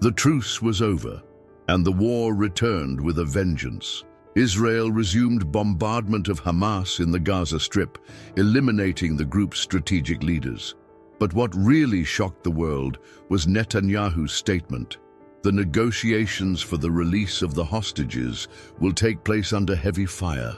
The truce was over, and the war returned with a vengeance. Israel resumed bombardment of Hamas in the Gaza Strip, eliminating the group's strategic leaders. But what really shocked the world was Netanyahu's statement. The negotiations for the release of the hostages will take place under heavy fire.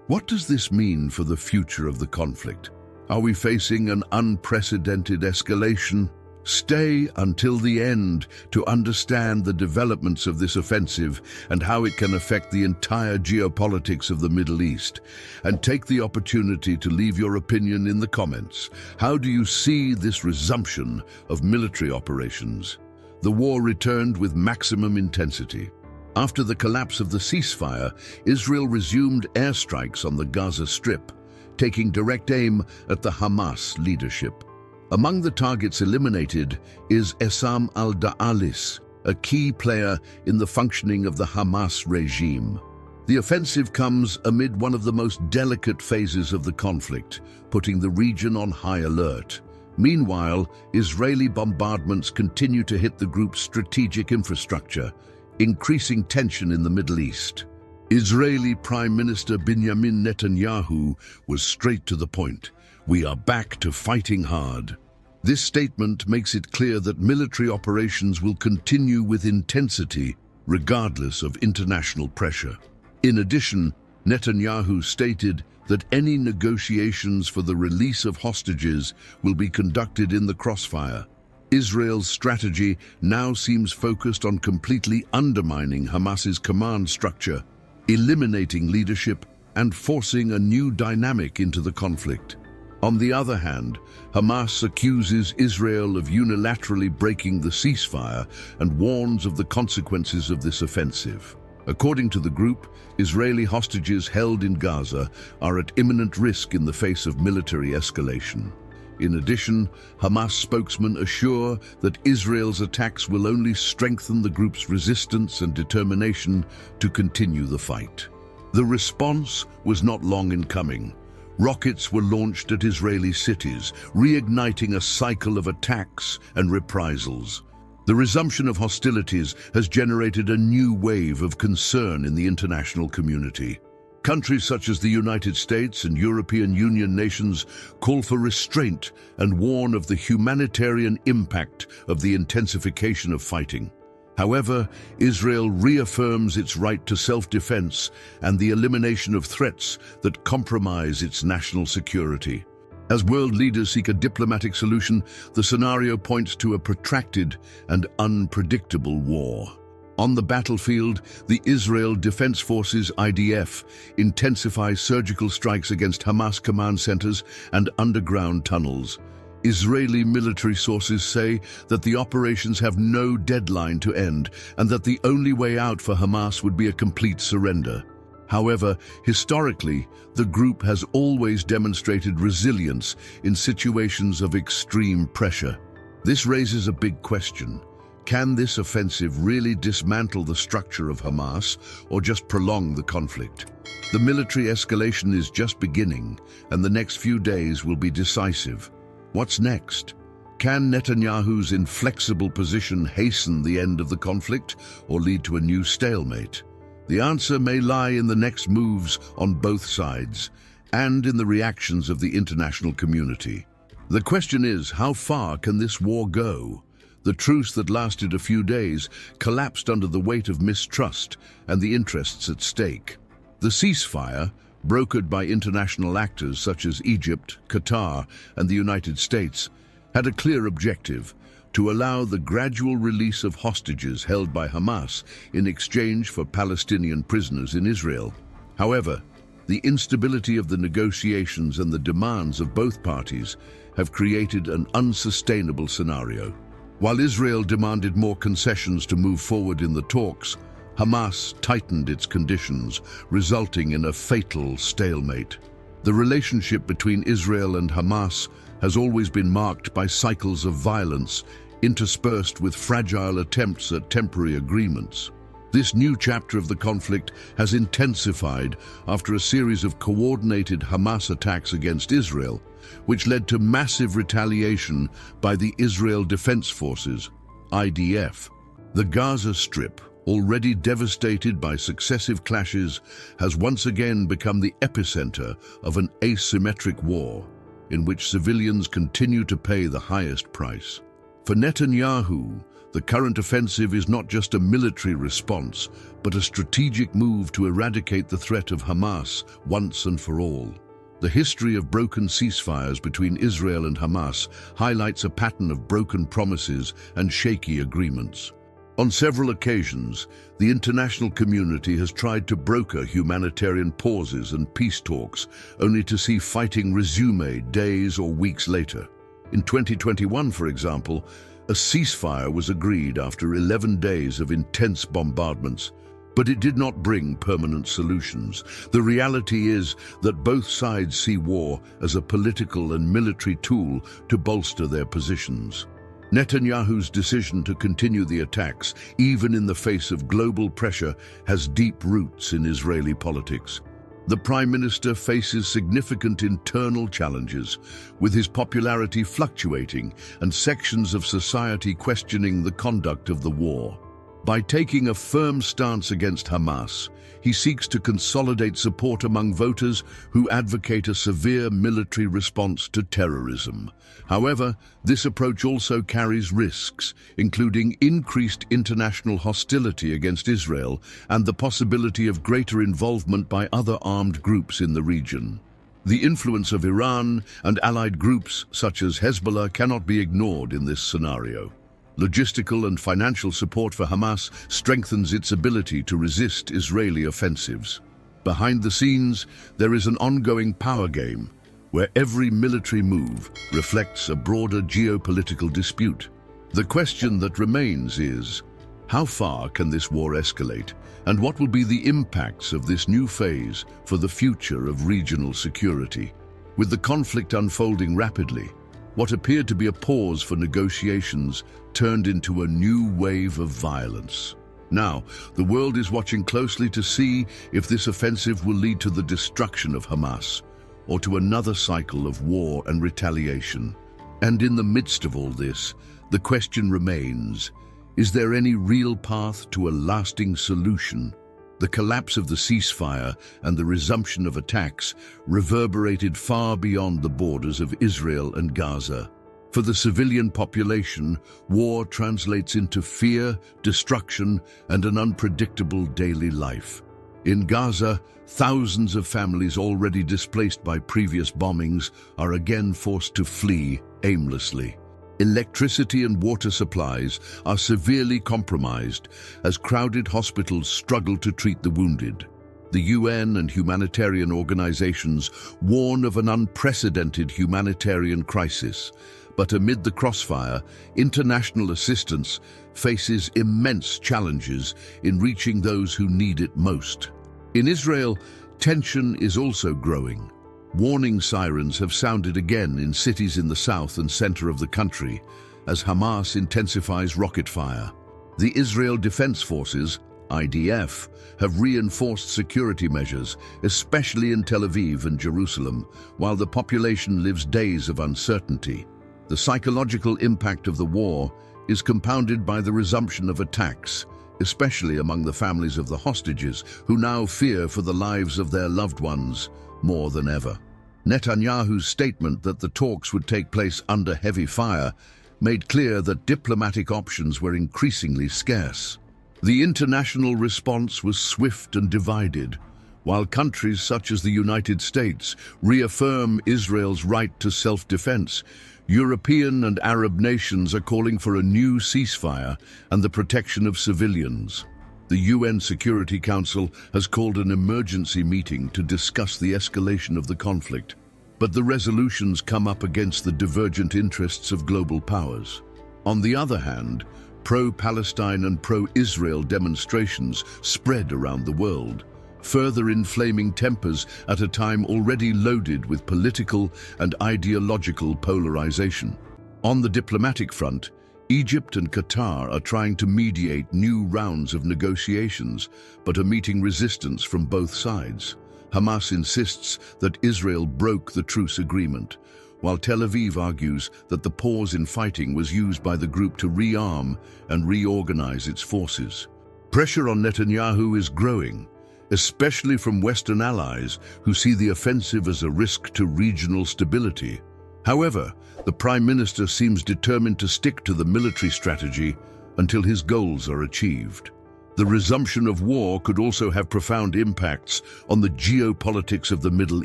What does this mean for the future of the conflict? Are we facing an unprecedented escalation? Stay until the end to understand the developments of this offensive and how it can affect the entire geopolitics of the Middle East. And take the opportunity to leave your opinion in the comments. How do you see this resumption of military operations? The war returned with maximum intensity. After the collapse of the ceasefire, Israel resumed airstrikes on the Gaza Strip, taking direct aim at the Hamas leadership. Among the targets eliminated is Essam al-Da'alis, a key player in the functioning of the Hamas regime. The offensive comes amid one of the most delicate phases of the conflict, putting the region on high alert. Meanwhile, Israeli bombardments continue to hit the group's strategic infrastructure, increasing tension in the Middle East. Israeli Prime Minister Benjamin Netanyahu was straight to the point. "We are back to fighting hard." This statement makes it clear that military operations will continue with intensity, regardless of international pressure. In addition, Netanyahu stated that any negotiations for the release of hostages will be conducted in the crossfire. Israel's strategy now seems focused on completely undermining Hamas's command structure, eliminating leadership, and forcing a new dynamic into the conflict. On the other hand, Hamas accuses Israel of unilaterally breaking the ceasefire and warns of the consequences of this offensive. According to the group, Israeli hostages held in Gaza are at imminent risk in the face of military escalation. In addition, Hamas spokesmen assure that Israel's attacks will only strengthen the group's resistance and determination to continue the fight. The response was not long in coming. Rockets were launched at Israeli cities, reigniting a cycle of attacks and reprisals. The resumption of hostilities has generated a new wave of concern in the international community. Countries such as the United States and European Union nations call for restraint and warn of the humanitarian impact of the intensification of fighting. However, Israel reaffirms its right to self-defense and the elimination of threats that compromise its national security. As world leaders seek a diplomatic solution, the scenario points to a protracted and unpredictable war. On the battlefield, the Israel Defense Forces (IDF) intensify surgical strikes against Hamas command centers and underground tunnels. Israeli military sources say that the operations have no deadline to end and that the only way out for Hamas would be a complete surrender. However, historically, the group has always demonstrated resilience in situations of extreme pressure. This raises a big question. Can this offensive really dismantle the structure of Hamas or just prolong the conflict? The military escalation is just beginning, and the next few days will be decisive. What's next? Can Netanyahu's inflexible position hasten the end of the conflict or lead to a new stalemate? The answer may lie in the next moves on both sides and in the reactions of the international community. The question is, how far can this war go? The truce that lasted a few days collapsed under the weight of mistrust and the interests at stake. The ceasefire, brokered by international actors such as Egypt, Qatar, and the United States, had a clear objective: to allow the gradual release of hostages held by Hamas in exchange for Palestinian prisoners in Israel. However, the instability of the negotiations and the demands of both parties have created an unsustainable scenario. While Israel demanded more concessions to move forward in the talks, Hamas tightened its conditions, resulting in a fatal stalemate. The relationship between Israel and Hamas has always been marked by cycles of violence, interspersed with fragile attempts at temporary agreements. This new chapter of the conflict has intensified after a series of coordinated Hamas attacks against Israel, which led to massive retaliation by the Israel Defense Forces. IDF. The Gaza Strip, already devastated by successive clashes, has once again become the epicenter of an asymmetric war in which civilians continue to pay the highest price. For Netanyahu, the current offensive is not just a military response, but a strategic move to eradicate the threat of Hamas once and for all. The history of broken ceasefires between Israel and Hamas highlights a pattern of broken promises and shaky agreements. On several occasions, the international community has tried to broker humanitarian pauses and peace talks, only to see fighting resume days or weeks later. In 2021, for example, a ceasefire was agreed after 11 days of intense bombardments, but it did not bring permanent solutions. The reality is that both sides see war as a political and military tool to bolster their positions. Netanyahu's decision to continue the attacks, even in the face of global pressure, has deep roots in Israeli politics. The Prime Minister faces significant internal challenges, with his popularity fluctuating and sections of society questioning the conduct of the war. By taking a firm stance against Hamas, he seeks to consolidate support among voters who advocate a severe military response to terrorism. However, this approach also carries risks, including increased international hostility against Israel and the possibility of greater involvement by other armed groups in the region. The influence of Iran and allied groups such as Hezbollah cannot be ignored in this scenario. Logistical and financial support for Hamas strengthens its ability to resist Israeli offensives. Behind the scenes, there is an ongoing power game, where every military move reflects a broader geopolitical dispute. The question that remains is, how far can this war escalate, and what will be the impacts of this new phase for the future of regional security? With the conflict unfolding rapidly, what appeared to be a pause for negotiations turned into a new wave of violence. Now, the world is watching closely to see if this offensive will lead to the destruction of Hamas or to another cycle of war and retaliation. And in the midst of all this, the question remains, is there any real path to a lasting solution? The collapse of the ceasefire and the resumption of attacks reverberated far beyond the borders of Israel and Gaza. For the civilian population, war translates into fear, destruction, and an unpredictable daily life. In Gaza, thousands of families already displaced by previous bombings are again forced to flee aimlessly. Electricity and water supplies are severely compromised as crowded hospitals struggle to treat the wounded. The UN and humanitarian organizations warn of an unprecedented humanitarian crisis, but amid the crossfire, international assistance faces immense challenges in reaching those who need it most. In Israel, tension is also growing. Warning sirens have sounded again in cities in the south and center of the country as Hamas intensifies rocket fire. The Israel Defense Forces, IDF, have reinforced security measures, especially in Tel Aviv and Jerusalem, while the population lives days of uncertainty. The psychological impact of the war is compounded by the resumption of attacks, especially among the families of the hostages, who now fear for the lives of their loved ones more than ever. Netanyahu's statement that the talks would take place under heavy fire made clear that diplomatic options were increasingly scarce. The international response was swift and divided. While countries such as the United States reaffirm Israel's right to self-defense, European and Arab nations are calling for a new ceasefire and the protection of civilians. The UN Security Council has called an emergency meeting to discuss the escalation of the conflict, but the resolutions come up against the divergent interests of global powers. On the other hand, pro-Palestine and pro-Israel demonstrations spread around the world, further inflaming tempers at a time already loaded with political and ideological polarization. On the diplomatic front, Egypt and Qatar are trying to mediate new rounds of negotiations, but are meeting resistance from both sides. Hamas insists that Israel broke the truce agreement, while Tel Aviv argues that the pause in fighting was used by the group to rearm and reorganize its forces. Pressure on Netanyahu is growing, especially from Western allies who see the offensive as a risk to regional stability. However, the Prime Minister seems determined to stick to the military strategy until his goals are achieved. The resumption of war could also have profound impacts on the geopolitics of the Middle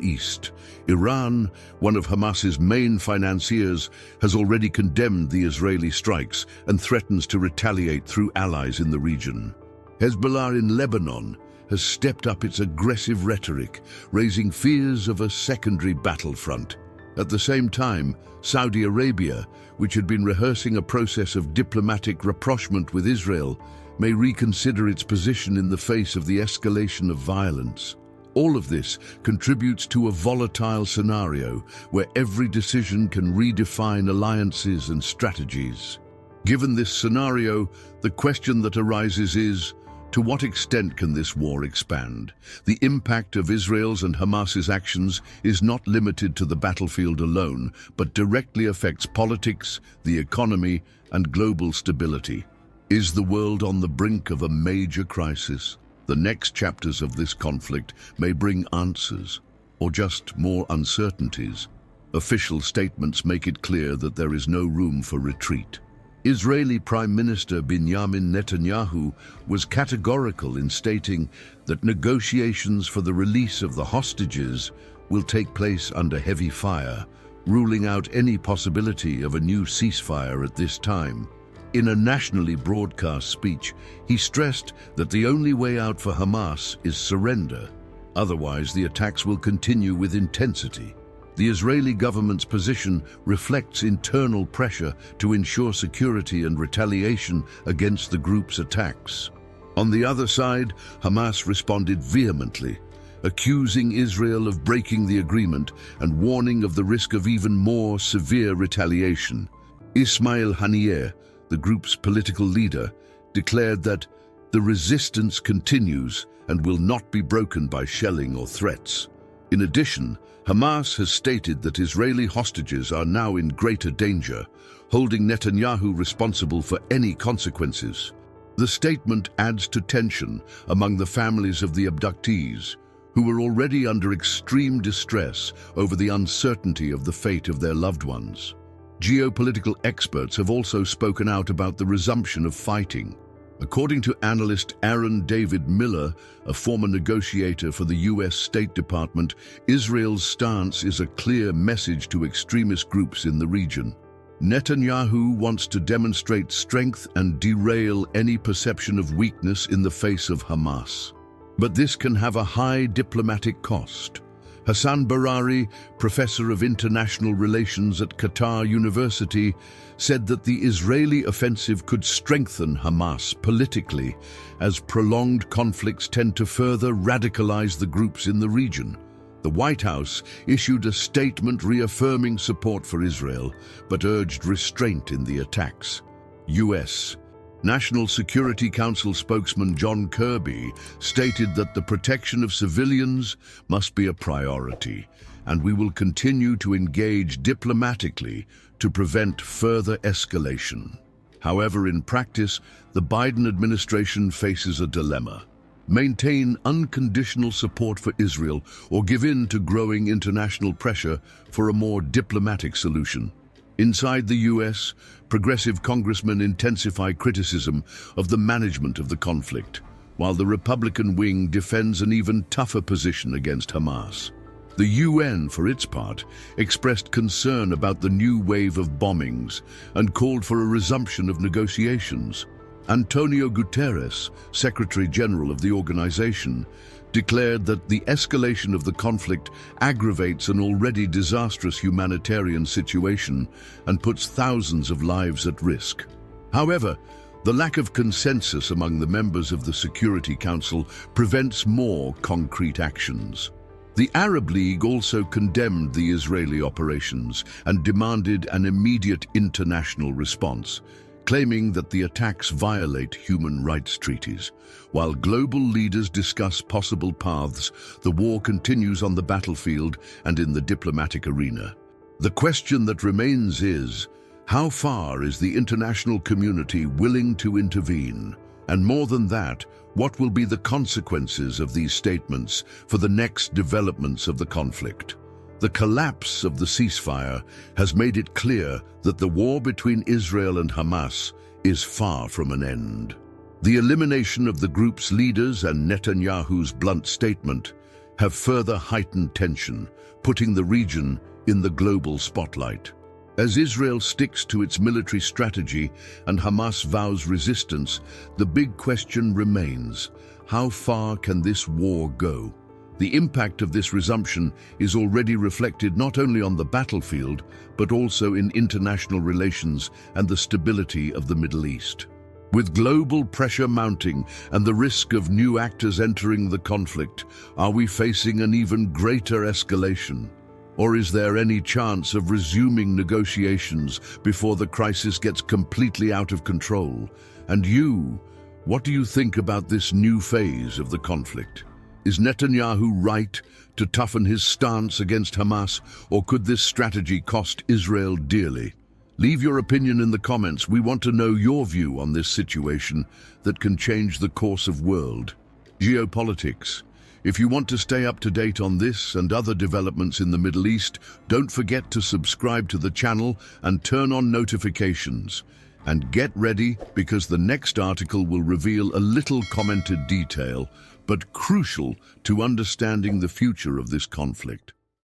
East. Iran, one of Hamas's main financiers, has already condemned the Israeli strikes and threatens to retaliate through allies in the region. Hezbollah in Lebanon has stepped up its aggressive rhetoric, raising fears of a secondary battlefront. At the same time, Saudi Arabia, which had been rehearsing a process of diplomatic rapprochement with Israel, may reconsider its position in the face of the escalation of violence. All of this contributes to a volatile scenario where every decision can redefine alliances and strategies. Given this scenario, the question that arises is, to what extent can this war expand? The impact of Israel's and Hamas's actions is not limited to the battlefield alone, but directly affects politics, the economy, and global stability. Is the world on the brink of a major crisis? The next chapters of this conflict may bring answers, or just more uncertainties. Official statements make it clear that there is no room for retreat. Israeli Prime Minister Benjamin Netanyahu was categorical in stating that negotiations for the release of the hostages will take place under heavy fire, ruling out any possibility of a new ceasefire at this time. In a nationally broadcast speech, he stressed that the only way out for Hamas is surrender. Otherwise, the attacks will continue with intensity. The Israeli government's position reflects internal pressure to ensure security and retaliation against the group's attacks. On the other side, Hamas responded vehemently, accusing Israel of breaking the agreement and warning of the risk of even more severe retaliation. Ismail Haniyeh, the group's political leader, declared that the resistance continues and will not be broken by shelling or threats. In addition, Hamas has stated that Israeli hostages are now in greater danger, holding Netanyahu responsible for any consequences. The statement adds to tension among the families of the abductees, who were already under extreme distress over the uncertainty of the fate of their loved ones. Geopolitical experts have also spoken out about the resumption of fighting. According to analyst Aaron David Miller, a former negotiator for the U.S. State Department, Israel's stance is a clear message to extremist groups in the region. Netanyahu wants to demonstrate strength and derail any perception of weakness in the face of Hamas. But this can have a high diplomatic cost. Hassan Barari, professor of international relations at Qatar University, said that the Israeli offensive could strengthen Hamas politically, as prolonged conflicts tend to further radicalize the groups in the region. The White House issued a statement reaffirming support for Israel, but urged restraint in the attacks. U.S. National Security Council spokesman John Kirby stated that the protection of civilians must be a priority, and we will continue to engage diplomatically to prevent further escalation. However, in practice, the Biden administration faces a dilemma: maintain unconditional support for Israel or give in to growing international pressure for a more diplomatic solution. Inside the U.S., progressive congressmen intensify criticism of the management of the conflict, while the Republican wing defends an even tougher position against Hamas. The UN, for its part, expressed concern about the new wave of bombings and called for a resumption of negotiations. Antonio Guterres, Secretary General of the organization, declared that the escalation of the conflict aggravates an already disastrous humanitarian situation and puts thousands of lives at risk. However, the lack of consensus among the members of the Security Council prevents more concrete actions. The Arab League also condemned the Israeli operations and demanded an immediate international response, claiming that the attacks violate human rights treaties. While global leaders discuss possible paths, the war continues on the battlefield and in the diplomatic arena. The question that remains is, how far is the international community willing to intervene? And more than that, what will be the consequences of these statements for the next developments of the conflict? The collapse of the ceasefire has made it clear that the war between Israel and Hamas is far from an end. The elimination of the group's leaders and Netanyahu's blunt statement have further heightened tension, putting the region in the global spotlight. As Israel sticks to its military strategy and Hamas vows resistance, the big question remains: how far can this war go? The impact of this resumption is already reflected not only on the battlefield, but also in international relations and the stability of the Middle East. With global pressure mounting and the risk of new actors entering the conflict, are we facing an even greater escalation? Or is there any chance of resuming negotiations before the crisis gets completely out of control? And you, what do you think about this new phase of the conflict? Is Netanyahu right to toughen his stance against Hamas, or could this strategy cost Israel dearly? Leave your opinion in the comments. We want to know your view on this situation that can change the course of world geopolitics. If you want to stay up to date on this and other developments in the Middle East, don't forget to subscribe to the channel and turn on notifications. And get ready, because the next article will reveal a little commented detail, but crucial to understanding the future of this conflict.